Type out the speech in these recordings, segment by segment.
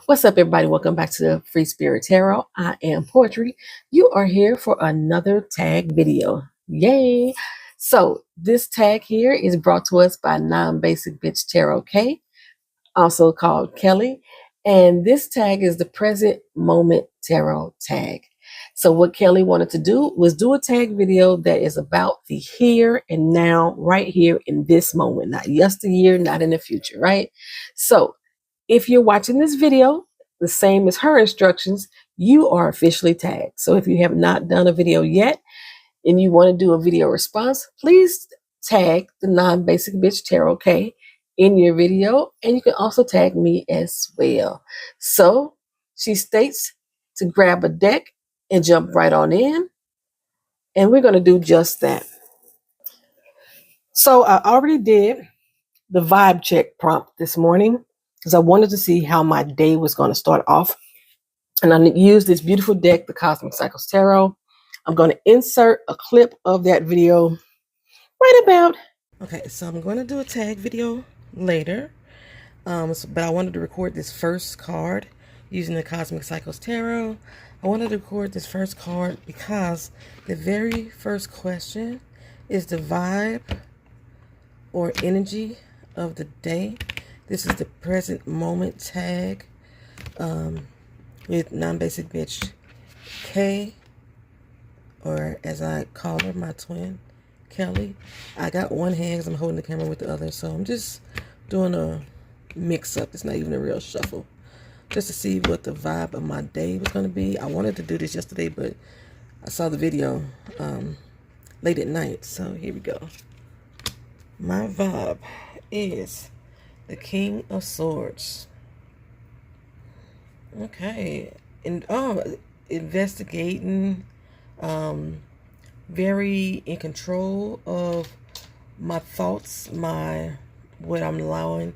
What's up, everybody? Welcome back to the Free Spirit Tarot. I am Poetry. You are here for another tag video. Yay! So, this tag here is brought to us by Non-Basic Bitch Tarot K, also called Kelly. And this tag is the Present Moment Tarot tag. So, what Kelly wanted to do was do a tag video that is about the here and now, right here in this moment, not yesteryear, not in the future, right? So, if you're watching this video, the same as her instructions, you are officially tagged. So if you have not done a video yet and you want to do a video response, please tag the Non-Basic Bitch Tarot K in your video. And you can also tag me as well. So she states to grab a deck and jump right on in. And we're going to do just that. So I already did the vibe check prompt this morning because I wanted to see how my day was going to start off. And I used this beautiful deck, the Cosmic Cycles Tarot. I'm going to insert a clip of that video right about. Okay, so I'm going to do a tag video later. But I wanted to record this first card using the Cosmic Cycles Tarot. I wanted to record this first card because the very first question is the vibe or energy of the day. This is the present moment tag with Non-Basic Bitch K, or as I call her, my twin, Kelly. I got one hand because I'm holding the camera with the other, so I'm just doing a mix-up. It's not even a real shuffle. Just to see what the vibe of my day was going to be. I wanted to do this yesterday, but I saw the video late at night, so here we go. My vibe is the King of Swords. Okay, and investigating, very in control of my thoughts, what I'm allowing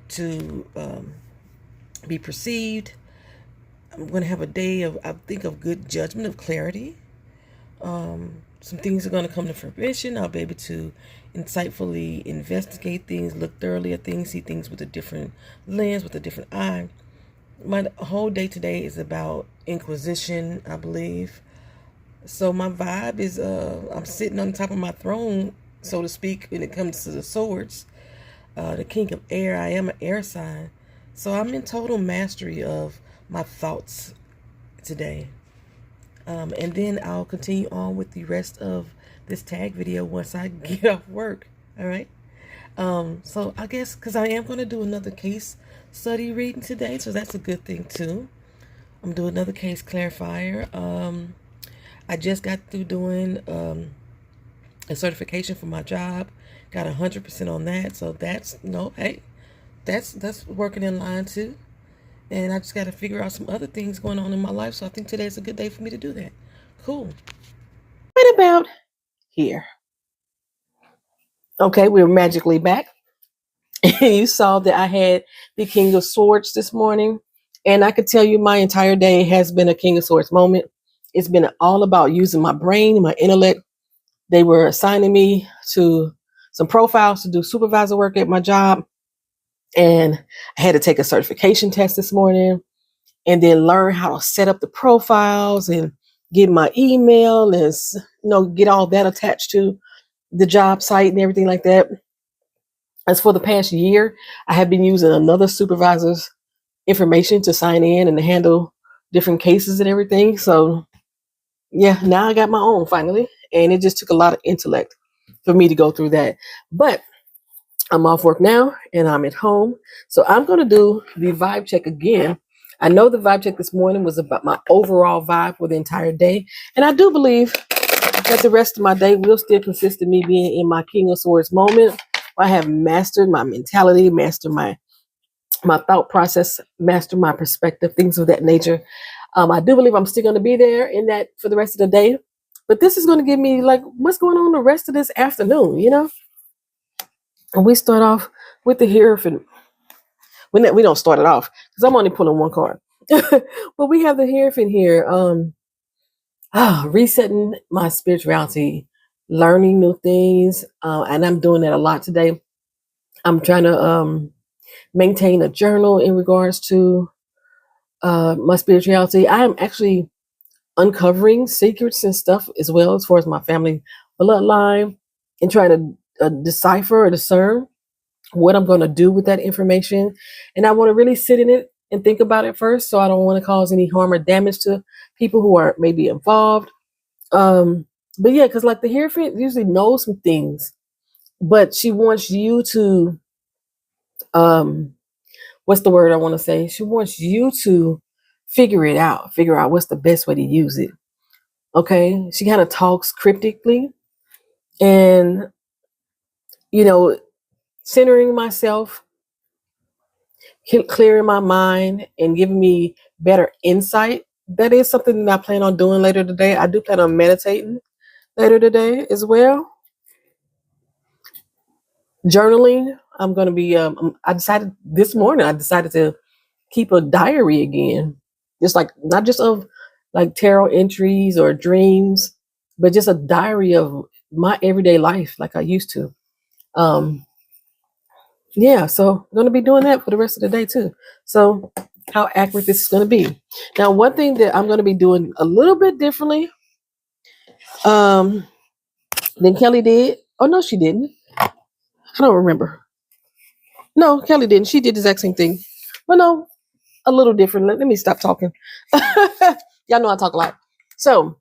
to be perceived. I'm going to have a day of, I think, of good judgment, of clarity. Some things are going to come to fruition. I'll be able to insightfully investigate things, look thoroughly at things, see things with a different lens, with a different eye. My whole day today is about inquisition, I believe. So my vibe is I'm sitting on top of my throne, so to speak, when it comes to the swords. The king of air, I am an air sign. So I'm in total mastery of my thoughts today. And then I'll continue on with the rest of this tag video once I get off work. All right. So I guess because I am going to do another case study reading today, so that's a good thing too. I'm doing another case clarifier. I just got through doing a certification for my job. Got 100% on that, so that's hey, that's working in line too. And I just got to figure out some other things going on in my life, so I think today is a good day for me to do that. Cool. Right about here. Okay, we're magically back. You saw that I had the King of Swords this morning, and I could tell you my entire day has been a King of Swords moment. It's been all about using my brain, my intellect. They were assigning me to some profiles to do supervisor work at my job, and I had to take a certification test this morning and then learn how to set up the profiles and get my email and get all that attached to the job site and everything like that. As for the past year, I have been using another supervisor's information to sign in and to handle different cases and everything. So yeah, now I got my own finally. And it just took a lot of intellect for me to go through that. But I'm off work now and I'm at home. So I'm going to do the vibe check again. I know the vibe check this morning was about my overall vibe for the entire day. And I do believe that the rest of my day will still consist of me being in my King of Swords moment. I have mastered my mentality, mastered my thought process, mastered my perspective, things of that nature. I do believe I'm still going to be there in that for the rest of the day. But this is going to give me like what's going on the rest of this afternoon, And we start off with the Hierophant. We don't start it off because I'm only pulling one card. But we have the Hierophant here. Resetting my spirituality, learning new things, and I'm doing that a lot today. I'm trying to maintain a journal in regards to my spirituality. I am actually uncovering secrets and stuff as well as far as my family bloodline and trying to decipher or discern what I'm going to do with that information. And I want to really sit in it and think about it first. So I don't want to cause any harm or damage to people who are maybe involved. Um, but yeah, because like the Hierophant usually knows some things, but she wants you to, um, what's the word I want to say? She wants you to figure out what's the best way to use it. Okay. She kind of talks cryptically and, you know, centering myself, clearing my mind and giving me better insight. That is something that I plan on doing later today. I do plan on meditating later today as well. Journaling. I'm going to be, I decided this morning, I decided to keep a diary again. Just like, not just of like tarot entries or dreams, but just a diary of my everyday life like I used to. Um, Yeah, so I'm going to be doing that for the rest of the day too. So, how accurate this is going to be. Now, one thing that I'm going to be doing a little bit differently um, than Kelly did. Oh, no, she didn't. I don't remember. No, Kelly didn't. She did the exact same thing. Well, no, a little different. Let me stop talking. Y'all know I talk a lot. So,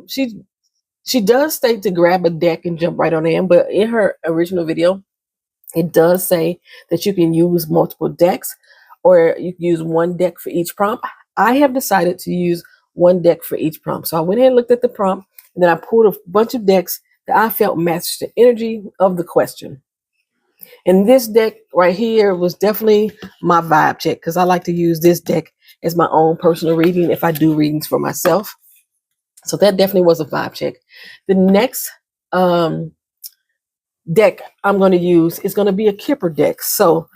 she does state to grab a deck and jump right on in, but in her original video, it does say that you can use multiple decks or you can use one deck for each prompt. I have decided to use one deck for each prompt. So I went ahead and looked at the prompt and then I pulled a bunch of decks that I felt matched the energy of the question. And this deck right here was definitely my vibe check because I like to use this deck as my own personal reading if I do readings for myself. So that definitely was a vibe check. The next deck I'm going to use is going to be a Kipper deck. So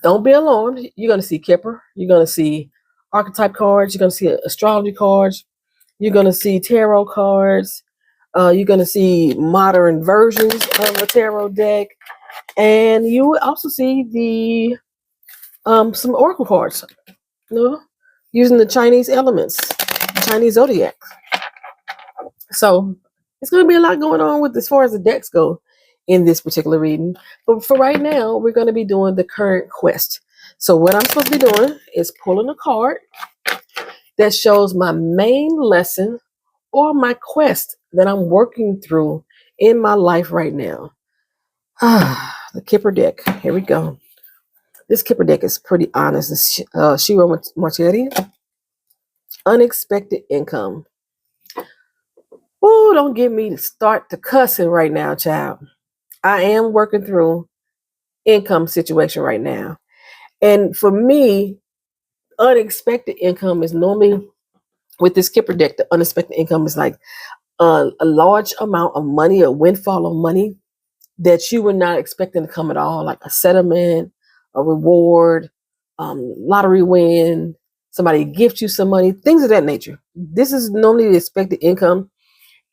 don't be alarmed. You're going to see Kipper. You're going to see archetype cards. You're going to see astrology cards. You're going to see tarot cards. You're going to see modern versions of a tarot deck. And you will also see the some oracle cards, you know, using the Chinese elements, Chinese zodiac. So it's going to be a lot going on with as far as the decks go in this particular reading. But for right now, we're going to be doing the current quest. So what I'm supposed to be doing is pulling a card that shows my main lesson or my quest that I'm working through in my life right now. The Kipper deck. Here we go. This Kipper deck is pretty honest. It's Shiro Marchetti. Unexpected income. Oh, don't get me to start to cussing right now, child. I am working through income situation right now. And for me, unexpected income is normally with this Kipper deck, the unexpected income is like a large amount of money, a windfall of money that you were not expecting to come at all, like a settlement, a reward, lottery win, somebody gift you some money, things of that nature. This is normally the expected income.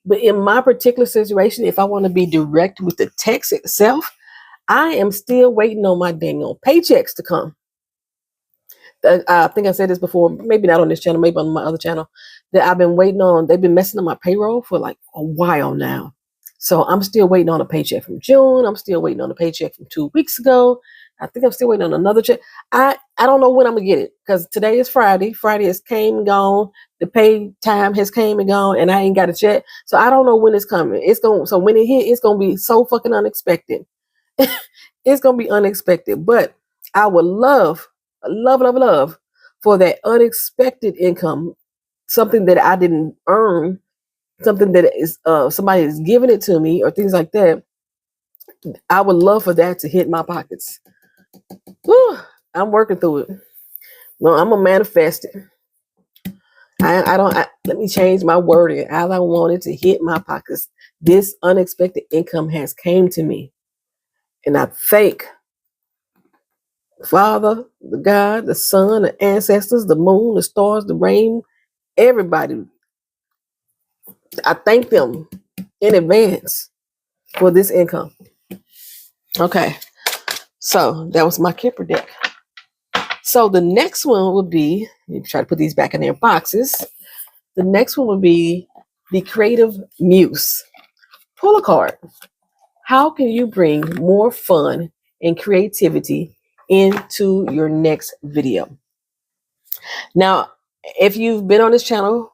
But in my particular situation, if I want to be direct with the text itself, I am still waiting on my dang old paychecks to come. I think I said this before, maybe not on this channel, maybe on my other channel, that I've been waiting on. They've been messing up my payroll for like a while now. So I'm still waiting on a paycheck from June. I'm still waiting on a paycheck from 2 weeks ago. I think I'm still waiting on another check. I don't know when I'm going to get it because today is Friday. Friday has came and gone. The pay time has came and gone and I ain't got a check. So I don't know when it's coming. So when it hit, it's going to be so fucking unexpected. It's going to be unexpected. But I would love for that unexpected income, something that I didn't earn, something that is somebody is giving it to me or things like that. I would love for that to hit my pockets. Whew, I'm working through it. Well, I'm gonna manifest it. Let me change my wording. I want it to hit my pockets. This unexpected income has came to me, and I thank Father, the God, the Son, the ancestors, the moon, the stars, the rain, everybody. I thank them in advance for this income. Okay, so that was my Kipper deck. So the next one would be, let me try to put these back in their boxes. The next one would be the creative muse. Pull a card. How can you bring more fun and creativity into your next video? Now, if you've been on this channel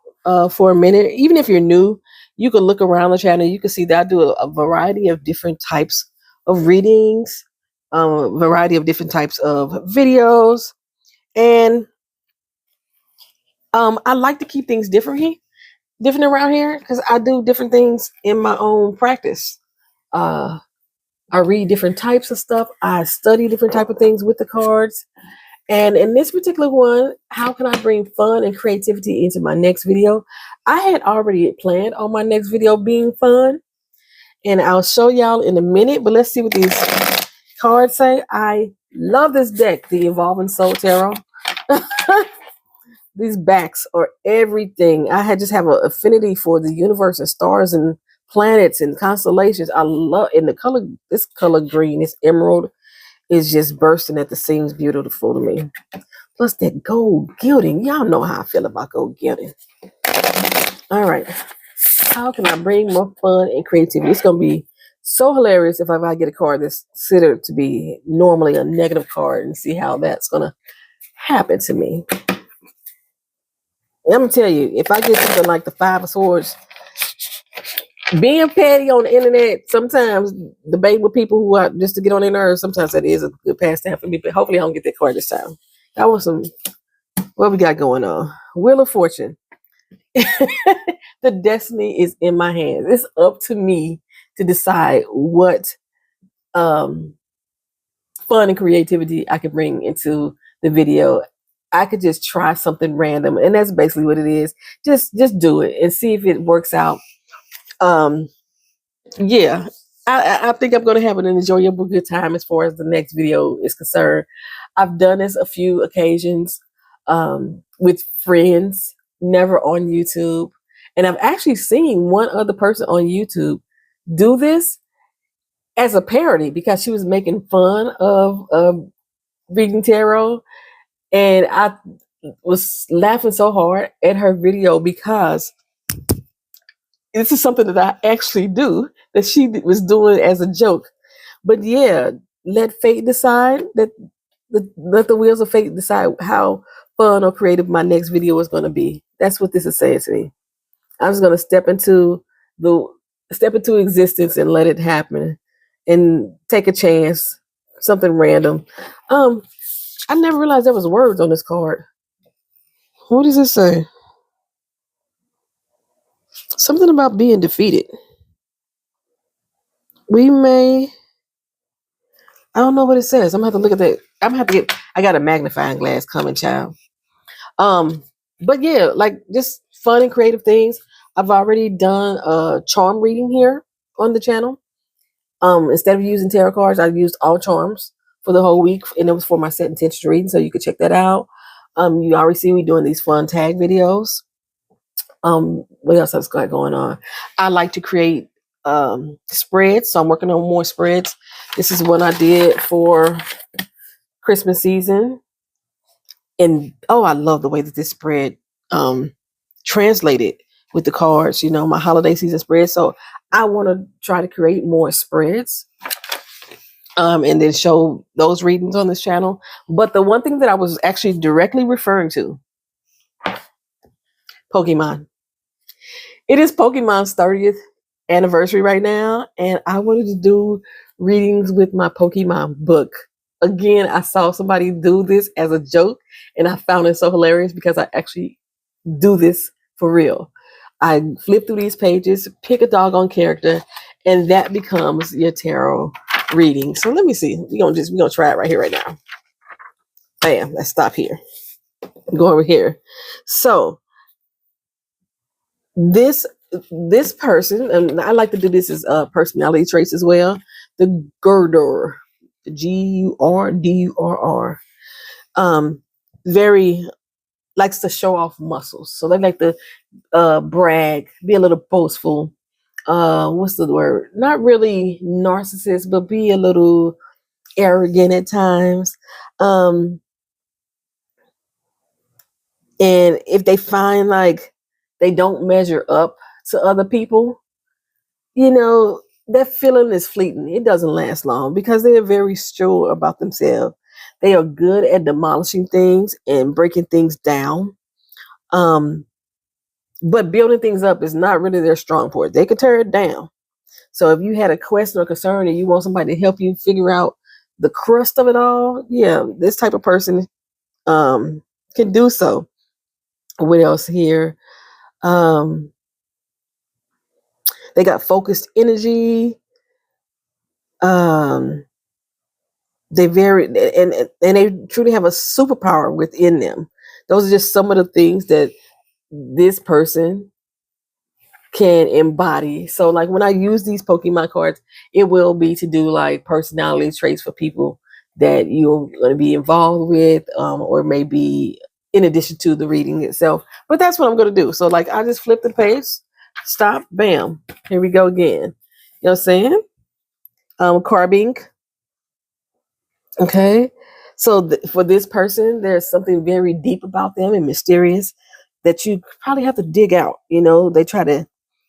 for a minute, even if you're new, you can look around the channel. You can see that I do a variety of different types of readings, a variety of different types of videos. And I like to keep things different around here because I do different things in my own practice. Uh, I read different types of stuff. I study different type of things with the cards. And in this particular one, how can I bring fun and creativity into my next video? I had already planned on my next video being fun, and I'll show y'all in a minute. But let's see what these cards say. I love this deck, the Evolving Soul Tarot. These backs are everything. I had just have an affinity for the universe and stars and planets and constellations. I love in the color. This color green, this emerald, is just bursting at the seams. Beautiful to me. Plus that gold gilding. Y'all know how I feel about gold gilding. All right. How can I bring more fun and creativity? It's going to be so hilarious if I get a card that's considered to be normally a negative card and see how that's going to happen to me. I'm going to tell you, if I get something like the Five of Swords, being petty on the internet, sometimes debating with people who are just to get on their nerves, sometimes that is a good pastime for me. But hopefully I don't get that card this time. That was some, what we got going on? Wheel of Fortune. The destiny is in my hands. It's up to me to decide what fun and creativity I can bring into the video. I could just try something random, and that's basically what it is. Just do it and see if it works out. Yeah, I think I'm going to have an enjoyable good time as far as the next video is concerned. I've done this a few occasions with friends, never on YouTube. And I've actually seen one other person on YouTube do this as a parody because she was making fun of reading tarot. And I was laughing so hard at her video because this is something that I actually do that she was doing as a joke. But yeah, let fate decide that let the wheels of fate decide how fun or creative my next video is going to be. That's what this is saying to me. I'm just going to step into existence and let it happen and take a chance, something random. I never realized there was words on this card. What does it say? Something about being defeated. We may. I don't know what it says. I'm gonna have to look at that. I'm gonna have to get. I got a magnifying glass coming, child. But yeah, like just fun and creative things. I've already done a charm reading here on the channel. Instead of using tarot cards, I used all charms for the whole week, and it was for my set intention reading, so you could check that out. You already see me doing these fun tag videos. What else has got going on? I like to create spreads, so I'm working on more spreads. This is one I did for Christmas season, and oh, I love the way that this spread translated with the cards. You know, my holiday season spread. So I want to try to create more spreads. And then show those readings on this channel. But the one thing that I was actually directly referring to, Pokemon. It is Pokemon's 30th anniversary right now, and I wanted to do readings with my Pokemon book. Again, I saw somebody do this as a joke, and I found it so hilarious because I actually do this for real. I flip through these pages, pick a doggone character, and that becomes your tarot reading. So let me see. We're gonna try it right here, right now. Bam, let's stop here. Go over here. So this person, and I like to do this as personality traits as well. The Gurdurr, the Gurdurr, very likes to show off muscles. So they like to brag, be a little boastful. What's the word? Not really narcissist, but be a little arrogant at times. And if they find like they don't measure up to other people, you know, that feeling is fleeting. It doesn't last long because they are very sure about themselves. They are good at demolishing things and breaking things down. Um, but building things up is not really their strong point. They could tear it down. So if you had a question or concern and you want somebody to help you figure out the crust of it all, yeah, this type of person um, can do so. What else here? Um, they got focused energy. Um, they very and they truly have a superpower within them. Those are just some of the things that this person can embody. So like when I use these Pokemon cards, it will be to do like personality traits for people that you're going to be involved with, or maybe in addition to the reading itself. But that's what I'm going to do. So like I just flip the page, stop, bam, here we go again. You know what I'm saying? Carbink. Okay. So for this person, there's something very deep about them and mysterious that you probably have to dig out. You know, they try to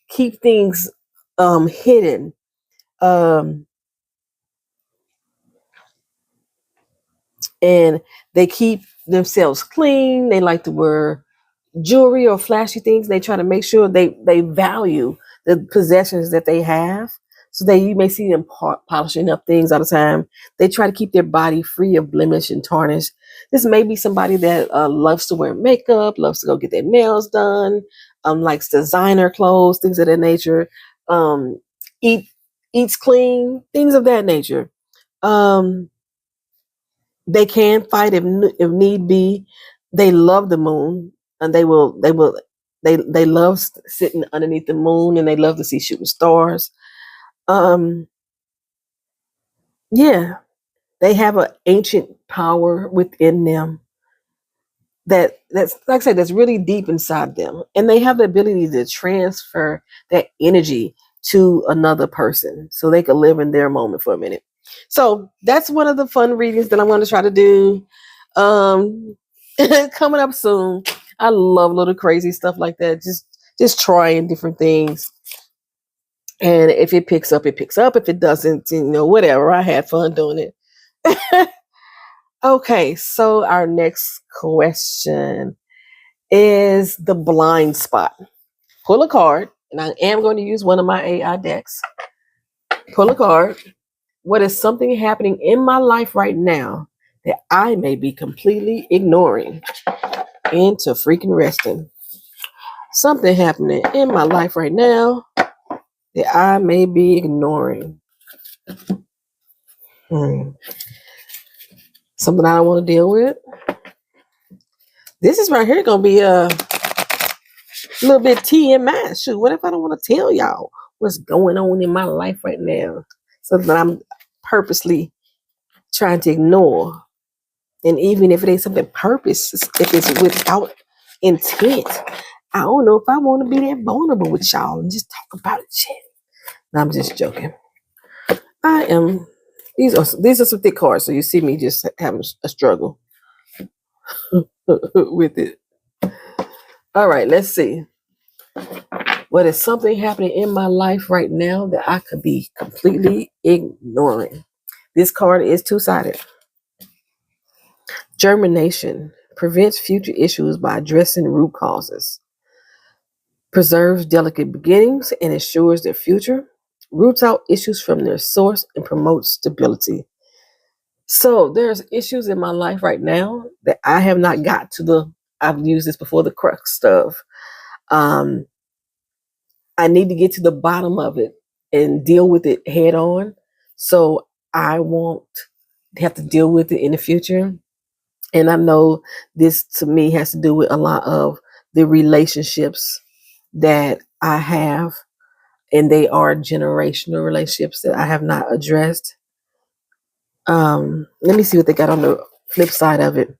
keep things hidden. Um, and they keep themselves clean. They like to wear jewelry or flashy things. They try to make sure they value the possessions that they have. So they you may see them polishing up things all the time. They try to keep their body free of blemish and tarnish. This may be somebody that loves to wear makeup, loves to go get their nails done, likes designer clothes, things of that nature. Um, eat eats clean, things of that nature. Um, they can fight if need be. They love the moon, and they love sitting underneath the moon, and they love to see shooting stars. Um, yeah, they have an ancient power within them that's like I said, that's really deep inside them, and they have the ability to transfer that energy to another person, so they can live in their moment for a minute. So that's one of the fun readings that I'm going to try to do. Um, coming up soon. I love little crazy stuff like that. Just trying different things, and if it picks up, it picks up. If it doesn't, you know, whatever. I had fun doing it. Okay, so our next question is the blind spot. Pull a card, and I am going to use one of my AI decks. Pull a card. What is something happening in my life right now that I may be completely ignoring? Into freaking resting. Something happening in my life right now that I may be ignoring. Something I don't want to deal with. This is right here gonna be a little bit TMI. Shoot, what if I don't want to tell y'all what's going on in my life right now? Something I'm purposely trying to ignore. And even if it ain't something purpose, if it's without intent, I don't know if I want to be that vulnerable with y'all and just talk about it. Shit. No, I'm just joking. I am. These are some thick cards, so you see me just having a struggle with it. All right, let's see. What is something happening in my life right now that I could be completely ignoring? This card is two-sided. Germination prevents future issues by addressing root causes, preserves delicate beginnings and ensures their future, roots out issues from their source, and promotes stability. So there's issues in my life right now that I have not got to I've used this before, the crux stuff. Um, I need to get to the bottom of it and deal with it head on. So I won't have to deal with it in the future. And I know this to me has to do with a lot of the relationships that I have, and they are generational relationships that I have not addressed. Let me see what they got on the flip side of it.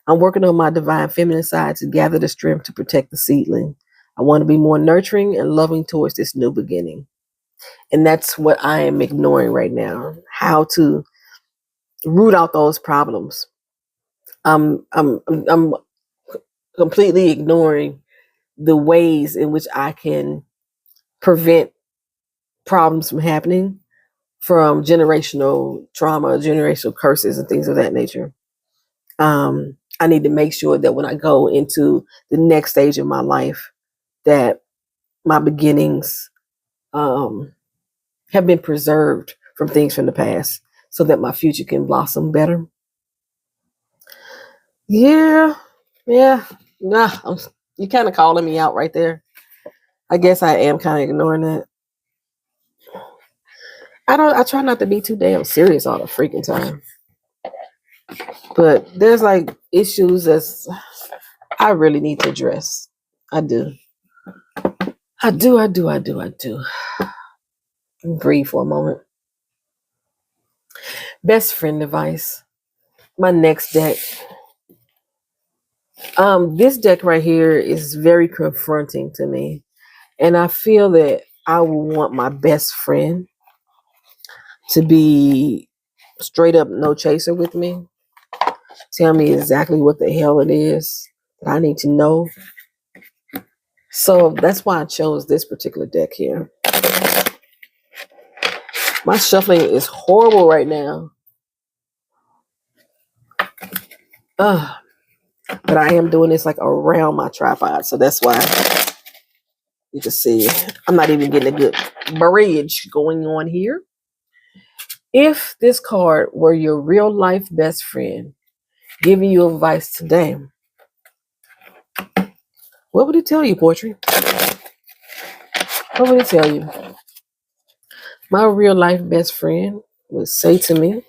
I'm working on my divine feminine side to gather the strength to protect the seedling. I want to be more nurturing and loving towards this new beginning. And that's what I am ignoring right now. How to root out those problems. I'm completely ignoring the ways in which I can prevent problems from happening from generational trauma, generational curses, and things of that nature. I need to make sure that when I go into the next stage of my life, that my beginnings have been preserved from things from the past so that my future can blossom better. Yeah, yeah. Nah, you kind of calling me out right there. I guess I am kind of ignoring that. I try not to be too damn serious all the freaking time. But there's like issues that I really need to address. I do. I do. Breathe for a moment. Best friend advice. My next deck. This deck right here is very confronting to me. And I feel that I will want my best friend to be straight up no chaser with me. Tell me exactly what the hell it is that I need to know. So that's why I chose this particular deck here. My shuffling is horrible right now. But I am doing this like around my tripod. So that's why you can see I'm not even getting a good bridge going on here. If this card were your real life best friend giving you advice today, what would it tell you, Poetry? What would it tell you? My real life best friend would say to me,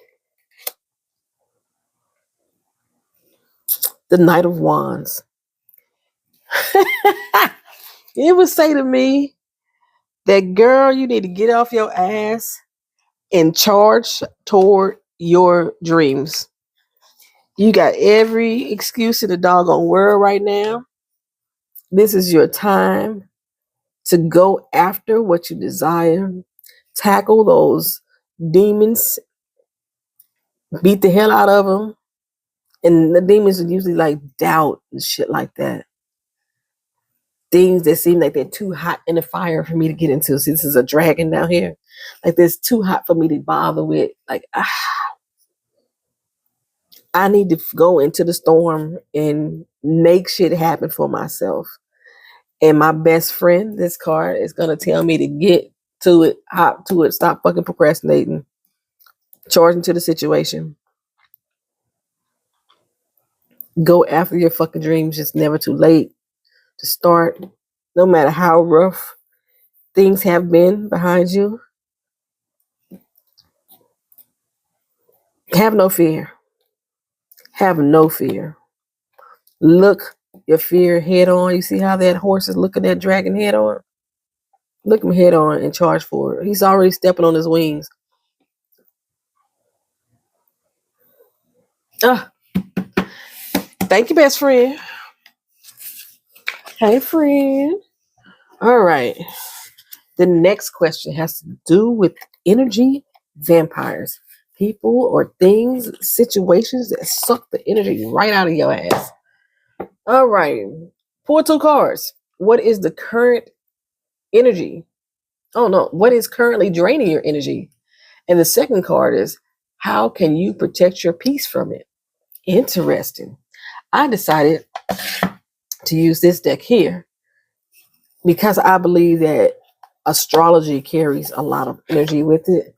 the Knight of Wands. It would say to me that, girl, you need to get off your ass and charge toward your dreams. You got every excuse in the doggone world right now. This is your time to go after what you desire, tackle those demons, beat the hell out of them. And the demons are usually like doubt and shit like that. Things that seem like they're too hot in the fire for me to get into. See, this is a dragon down here. Like, this too hot for me to bother with. Like, I need to go into the storm and make shit happen for myself. And my best friend, this card, is going to tell me to get to it, hop to it, stop fucking procrastinating, charge into the situation. Go after your fucking dreams. It's never too late to start. No matter how rough things have been behind you, have no fear. Have no fear. Look your fear head on. You see how that horse is looking that dragon head on? Look him head on and charge for it. He's already stepping on his wings. Thank you, best friend. Hey, friend. All right. The next question has to do with energy vampires. People or things, situations that suck the energy right out of your ass. All right. Pull 2 cards. What is the current energy? Oh, no. What is currently draining your energy? And the second card is, how can you protect your peace from it? Interesting. I decided to use this deck here because I believe that astrology carries a lot of energy with it.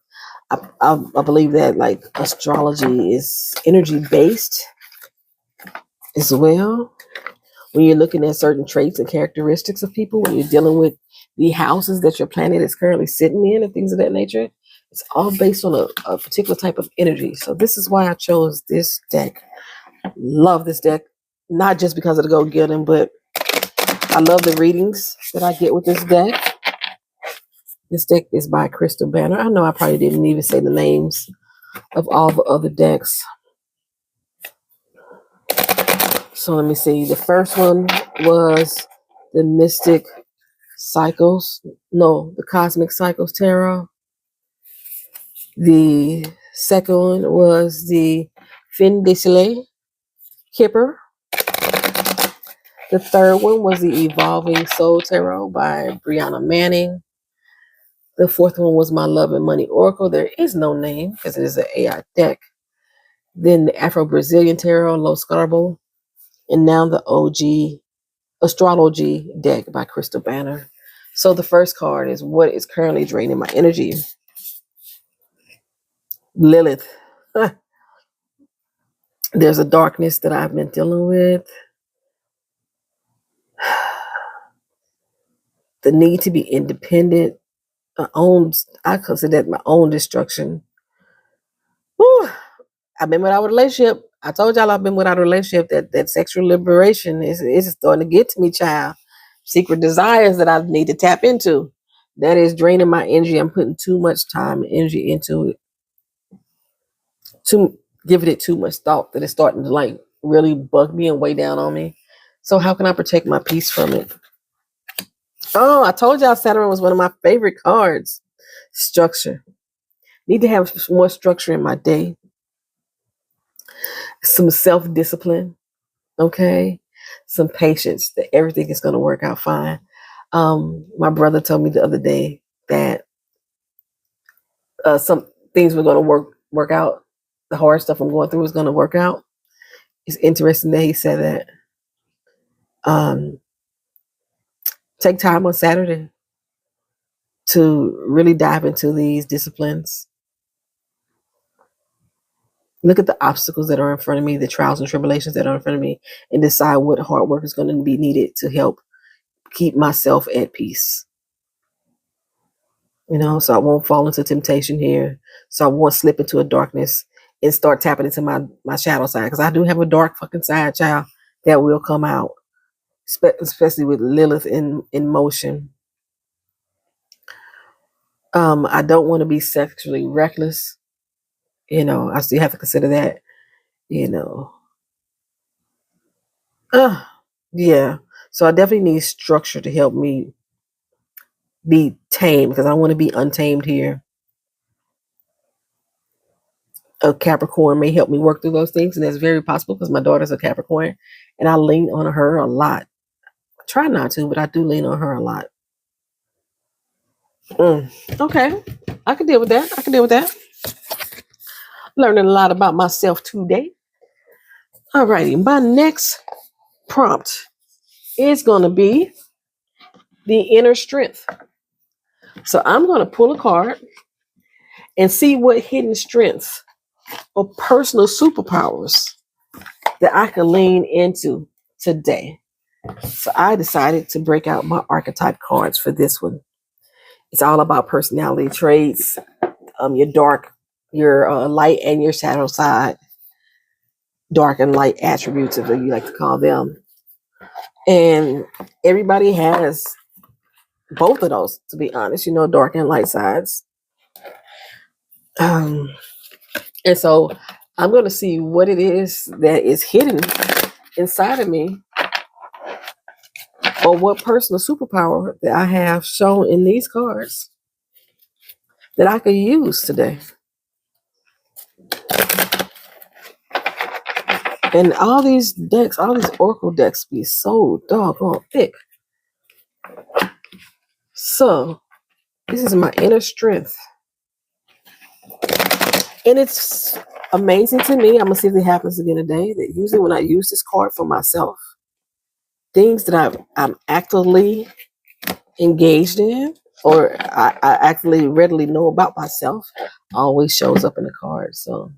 I believe that like astrology is energy based as well. When you're looking at certain traits and characteristics of people, when you're dealing with the houses that your planet is currently sitting in and things of that nature, it's all based on a particular type of energy. So this is why I chose this deck. Love this deck, not just because of the go getting, but I love the readings that I get with this deck. This deck is by Crystal Banner. I know I probably didn't even say the names of all the other decks. So let me see. The first one was the Mystic Cycles. No, the Cosmic Cycles Tarot. The second one was the Fin de Soleil Kipper. The third one was the Evolving Soul Tarot by Brianna Manning. The fourth one was My Love and Money Oracle. There is no name because it is an AI deck. Then the Afro-Brazilian Tarot, Los Garbo. And now the OG Astrology deck by Crystal Banner. So the first card is what is currently draining my energy. Lilith. There's a darkness that I've been dealing with. The need to be independent. I consider that my own destruction. Whew. I've been without a relationship. I told y'all I've been without a relationship. That sexual liberation is starting to get to me, child. Secret desires that I need to tap into. That is draining my energy. I'm putting too much time and energy into it. Giving it too much thought that it's starting to like really bug me and weigh down on me. So how can I protect my peace from it? Oh, I told y'all Saturn was one of my favorite cards. Structure. Need to have more structure in my day. Some self-discipline. Okay. Some patience that everything is going to work out fine. My brother told me the other day that some things were going to work out. The hard stuff I'm going through is going to work out. It's interesting that he said that. Take time on Saturday to really dive into these disciplines. Look at the obstacles that are in front of me, the trials and tribulations that are in front of me, and decide what hard work is going to be needed to help keep myself at peace. So I won't fall into temptation here. So I won't slip into a darkness and start tapping into my shadow side. Because I do have a dark fucking side, child, that will come out. Especially with Lilith in motion. I don't want to be sexually reckless. I still have to consider that. Yeah. So I definitely need structure to help me be tame because I don't want to be untamed here. A Capricorn may help me work through those things, and that's very possible because my daughter's a Capricorn, and I lean on her a lot. I try not to, but I do lean on her a lot. Okay. I can deal with that. Learning a lot about myself today. All righty. My next prompt is going to be the inner strength. So I'm going to pull a card and see what hidden strengths or personal superpowers that I can lean into today. So I decided to break out my archetype cards for this one. It's all about personality traits, your light and your shadow side, dark and light attributes, if you like to call them. And everybody has both of those, to be honest, dark and light sides. And so I'm going to see what it is that is hidden inside of me, or what personal superpower that I have shown in these cards that I could use today. And all these oracle decks be so doggone thick. So this is my inner strength. And it's amazing to me. I'm going to see if it happens again today. That usually when I use this card for myself, things that I'm actively engaged in, or I actually readily know about myself, always shows up in the card. So,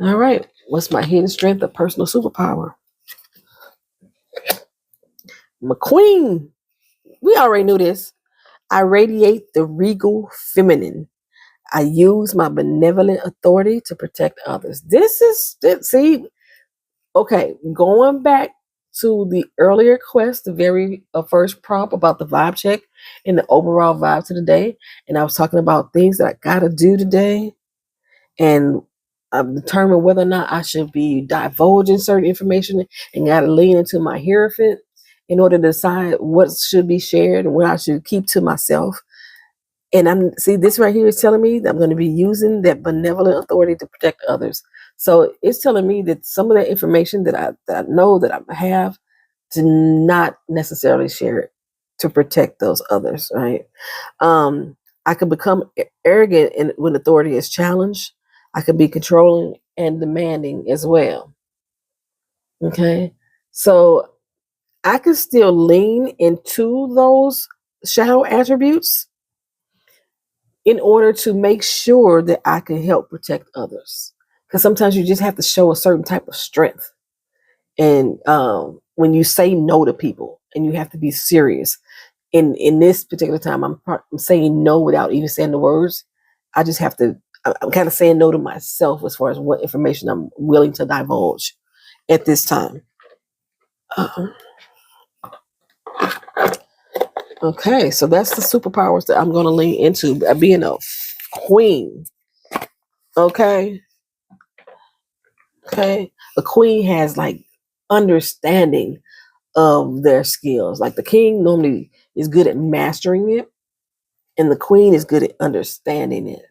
all right. What's my hidden strength or personal superpower? McQueen. We already knew this. I radiate the regal feminine. I use my benevolent authority to protect others. Okay, going back to the earlier quest, the very first prompt about the vibe check and the overall vibe to the day. And I was talking about things that I got to do today. And I've determined whether or not I should be divulging certain information and got to lean into my hierophant in order to decide what should be shared and what I should keep to myself. And this right here is telling me that I'm going to be using that benevolent authority to protect others. So it's telling me that some of that information that I know that I have, to not necessarily share it to protect those others, right? I could become arrogant when authority is challenged. I could be controlling and demanding as well. Okay. So I can still lean into those shadow attributes in order to make sure that I can help protect others. Because sometimes you just have to show a certain type of strength. And when you say no to people, and you have to be serious. In this particular time, I'm saying no without even saying the words. I just have to. I'm kind of saying no to myself as far as what information I'm willing to divulge at this time. Okay, so that's the superpowers that I'm going to lean into. Being a queen. Okay. Okay. The queen has like understanding of their skills. Like the king normally is good at mastering it, and the queen is good at understanding it.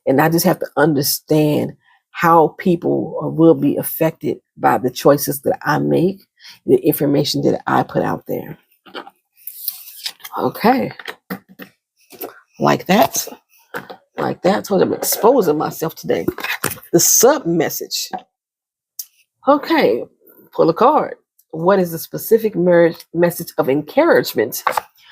And I just have to understand how people will be affected by the choices that I make, the information that I put out there. Okay. Like that. Like that. So I'm exposing myself today. The sub message. Okay. Pull a card. What is the specific message of encouragement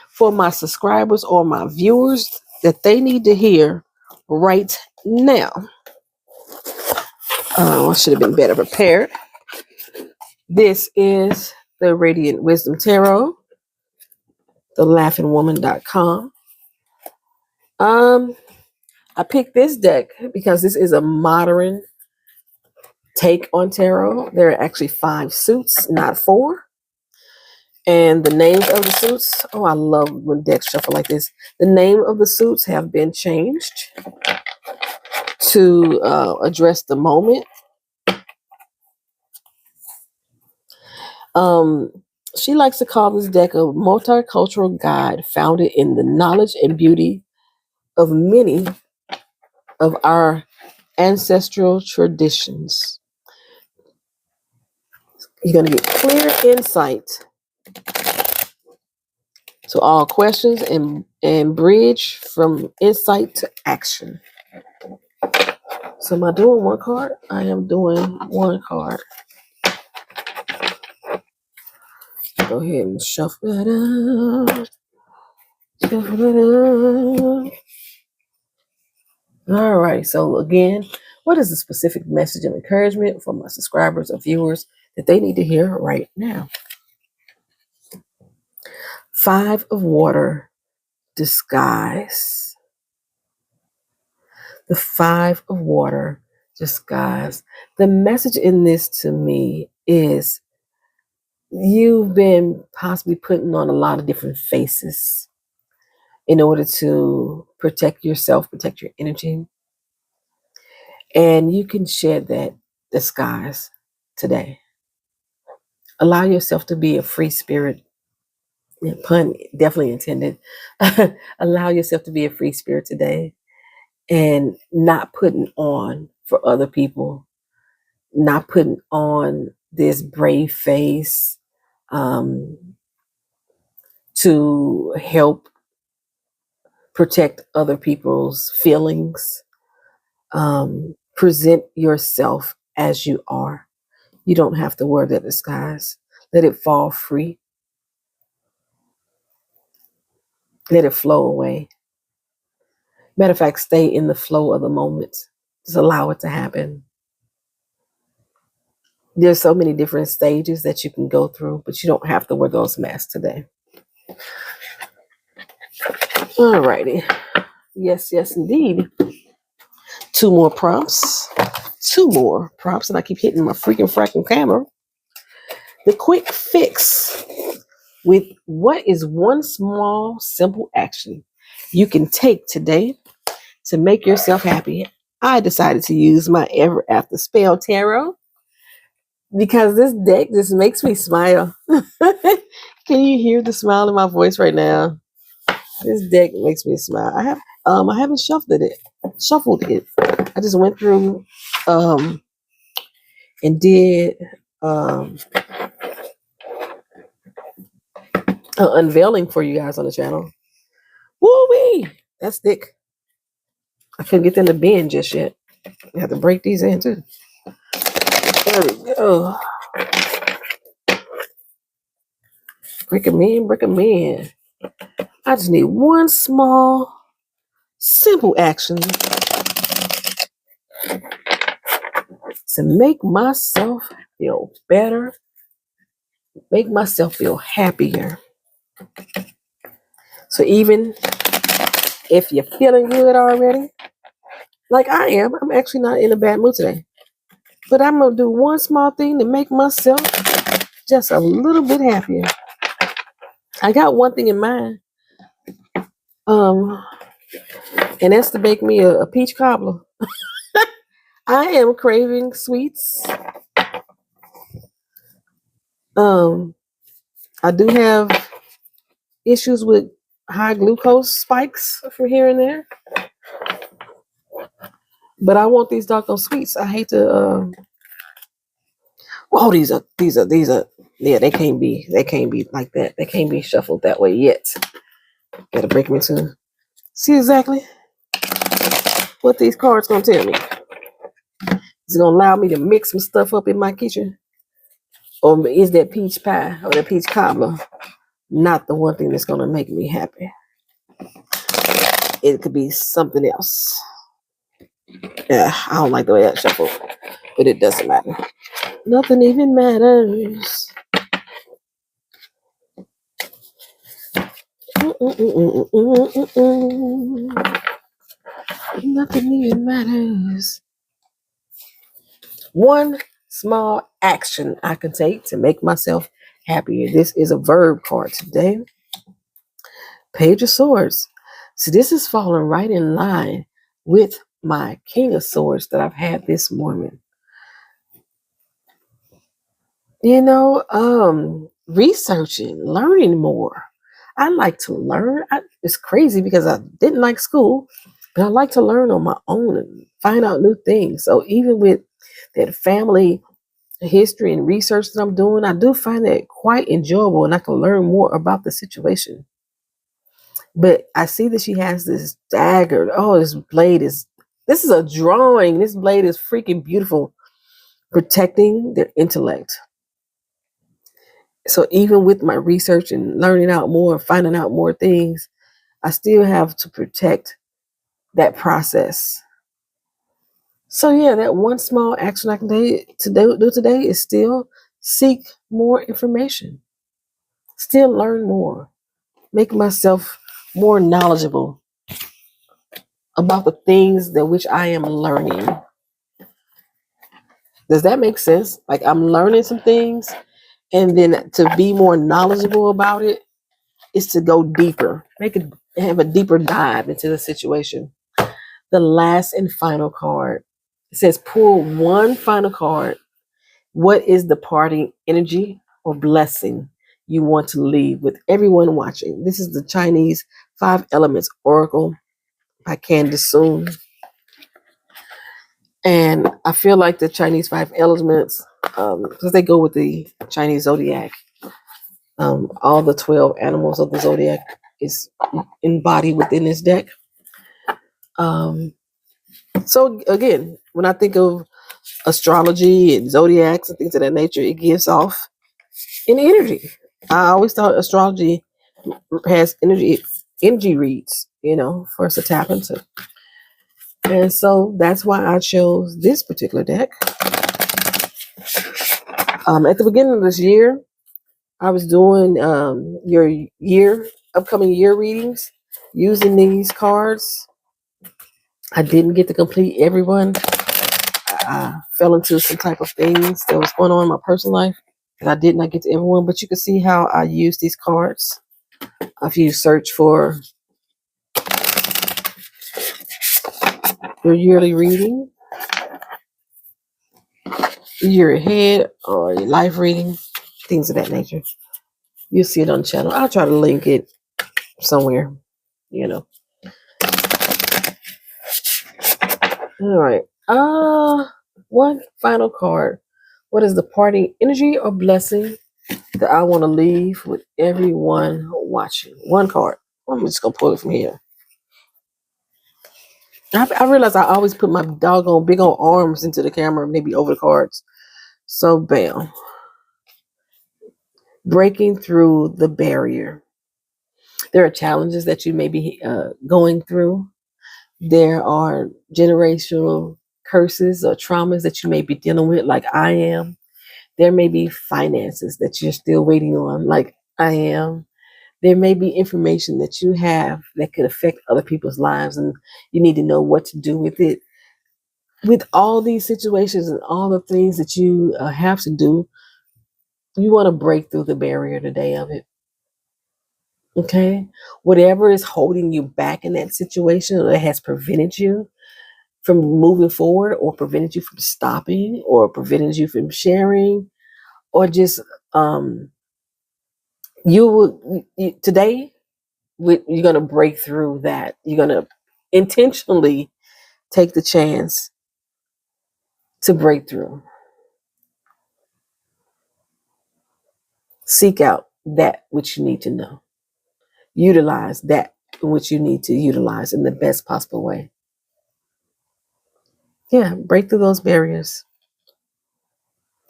for my subscribers or my viewers that they need to hear right now? I should have been better prepared. This is the Radiant Wisdom Tarot, thelaughingwoman.com. I picked this deck because this is a modern take on tarot. There are actually 5 suits, not 4. And the names of the suits, oh, I love when decks shuffle like this. The name of the suits have been changed to address the moment. She likes to call this deck a multicultural guide founded in the knowledge and beauty of many of our ancestral traditions. You're going to get clear insight to all questions and bridge from insight to action. So am I doing one card? I am doing one card. Go ahead and shuffle that up. Shuffle it up. All right. So again, what is the specific message of encouragement for my subscribers or viewers that they need to hear right now? 5 of water, disguise. The 5 of water, disguise. The message in this to me is you've been possibly putting on a lot of different faces in order to protect yourself, protect your energy. And you can shed that disguise today. Allow yourself to be a free spirit. Pun definitely intended. Allow yourself to be a free spirit today and not putting on for other people, not putting on this brave face to help protect other people's feelings. Present yourself as you are. You don't have to wear that disguise. Let it fall free. Let it flow away. Matter of fact, stay in the flow of the moment. Just allow it to happen. There's so many different stages that you can go through, but you don't have to wear those masks today. All righty. Yes, indeed. 2 more prompts. 2 more prompts, and I keep hitting my freaking fracking camera. The quick fix with what is one small, simple action you can take today to make yourself happy. I decided to use my Ever After Spell Tarot because this deck just makes me smile. Can you hear the smile in my voice right now? This deck makes me smile. I haven't shuffled it. I just went through and did unveiling for you guys on the channel. Woo-wee! That's thick. I couldn't get them to bend just yet. You have to break these in too. There we go. Break them in, break them in. I just need one small, simple action to make myself feel better, make myself feel happier. So even if you're feeling good already, like I am, I'm actually not in a bad mood today. But I'm going to do one small thing to make myself just a little bit happier. I got one thing in mind. And that's to bake me a peach cobbler. I am craving sweets. I do have issues with high glucose spikes from here and there. But I want these doggone sweets. I hate to these are yeah, they can't be like that. They can't be shuffled that way yet. Gotta break them into. See exactly what these cards gonna tell me. Is it gonna allow me to mix some stuff up in my kitchen? Or is that peach pie or that peach cobbler not the one thing that's gonna make me happy? It could be something else. Yeah, I don't like the way that shuffled, but it doesn't matter. Nothing even matters. Nothing even matters. One small action I can take to make myself happier. This is a verb card today. Page of Swords. So this is falling right in line with my King of Swords that I've had this morning. You know, researching, learning more. I like to learn. It's crazy because I didn't like school, but I like to learn on my own and find out new things. So even with that family history and research that I'm doing, I do find that quite enjoyable and I can learn more about the situation. But I see that she has this dagger. Oh, this is a drawing. This blade is freaking beautiful, protecting their intellect. So even with my research and learning out more, finding out more things, I still have to protect that process. So yeah, that one small action I can do today is still seek more information, still learn more, make myself more knowledgeable about the things that which I am learning. Does that make sense? Like I'm learning some things, and then to be more knowledgeable about it is to go deeper, have a deeper dive into the situation. The last and final card. It says pull one final card. What is the parting energy or blessing you want to leave with everyone watching? This is the Chinese 5 Elements Oracle by Candace Soon. And I feel like the Chinese 5 Elements, because they go with the Chinese zodiac, all the 12 animals of the zodiac is embodied within this deck. So again, when I think of astrology and zodiacs and things of that nature, it gives off an energy. I always thought astrology has energy reads, for us to tap into. And so that's why I chose this particular deck. At the beginning of this year, I was doing your upcoming year readings using these cards. I didn't get to complete everyone. I fell into some type of things that was going on in my personal life, and I did not get to everyone. But you can see how I use these cards. If you search for your yearly reading, year ahead, or your life reading, things of that nature, you'll see it on the channel. I'll try to link it somewhere, All right. One final card. What is the parting energy or blessing that I want to leave with everyone watching. One card. I'm just gonna pull it from here. I realize I always put my doggone big old arms into the camera, maybe over the cards. So bam. Breaking through the barrier. There are challenges that you may be going through. There are generational curses or traumas that you may be dealing with, like I am. There may be finances that you're still waiting on, like I am. There may be information that you have that could affect other people's lives, and you need to know what to do with it. With all these situations and all the things that you have to do, you want to break through the barrier today of it. Okay? Whatever is holding you back in that situation or that has prevented you from moving forward or prevented you from stopping or prevented you from sharing or just you will today you're going to break through that. You're going to intentionally take the chance to break through. Seek out that which you need to know. Utilize that which you need to utilize in the best possible way. Yeah, break through those barriers.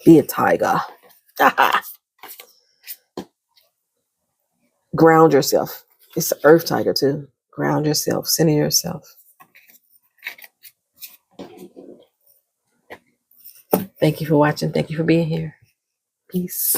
Be a tiger. Ground yourself. It's the earth tiger too. Ground yourself. Center yourself. Thank you for watching. Thank you for being here. Peace.